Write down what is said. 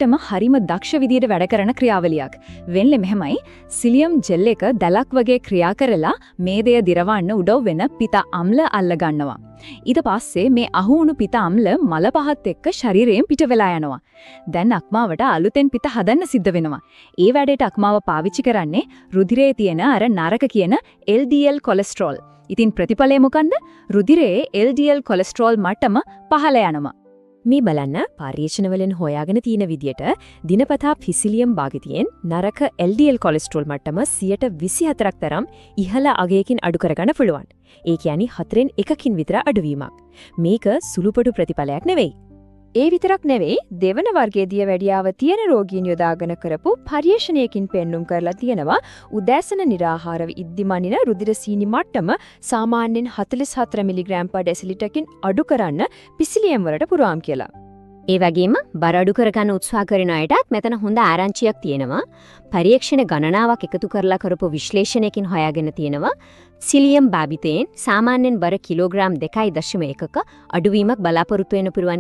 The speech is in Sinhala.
දිගටම හරිම දක්ෂ විදියට වැඩ කරන ක්‍රියාවලියක්. වෙන්නේ මෙහෙමයි. සිලියම් ජෙල් එක දැලක් වගේ ක්‍රියා කරලා මේදය දිරවන්න උදව් වෙන පිත අම්ල අල්ල ගන්නවා. ඊට පස්සේ මේ අහුණු පිත අම්ල මල පහත් එක්ක ශරීරයෙන් පිට වෙලා යනවා. දැන් අක්මාවට අලුතෙන් පිත හදන්න සිද්ධ වෙනවා. ඒ වැඩේට අක්මාව පාවිච්චි කරන්නේ රුධිරයේ තියෙන අර නරක කියන LDL කොලෙස්ටරෝල්. ඉතින් ප්‍රතිඵලය මොකන්ද? රුධිරයේ LDL කොලෙස්ටරෝල් මට්ටම පහළ යනවා. මේ බලන්න පරීක්ෂණවලින් හොයාගෙන තියෙන විදියට දිනපතා පිසිලියම් භාගිතයෙන් නරක LDL කොලෙස්ටරෝල් මට්ටම 24%ක් තරම් ඉහළ අගයකින් අඩු කරගන්න පුළුවන්. ඒ කියන්නේ 4න් 1කින් විතර අඩුවීමක්. මේක සුළුපටු ප්‍රතිඵලයක් නෙවෙයි. ඒ විතරක් නෙවෙයි දෙවන වර්ගයේ දියවැඩියාව තියෙන රෝගීන් යොදාගෙන කරපු පරීක්ෂණයකින් පෙන්눔 කරලා තියෙනවා උදෑසන निराහාරව ඉද්දිමනින රුධිර සීනි මට්ටම සාමාන්‍යයෙන් 44 mg/dl අඩු කරන්න පිසිලියම් වලට පුරාම් කියලා. ඒ වගේම බර අඩු කරගන්න උත්සාහ කරන අයටත් මෙතන හොඳ ආරංචියක් තියෙනවා. පරීක්ෂණ ගණනාවක් එකතු කරලා කරපු විශ්ලේෂණයකින් හොයාගෙන තියෙනවා සිලියම් භාවිතයෙන් සාමාන්‍යයෙන් බර කිලෝග්‍රෑම් 2.1ක අඩුවීමක් බලාපොරොත්තු වෙන්න පුළුවන්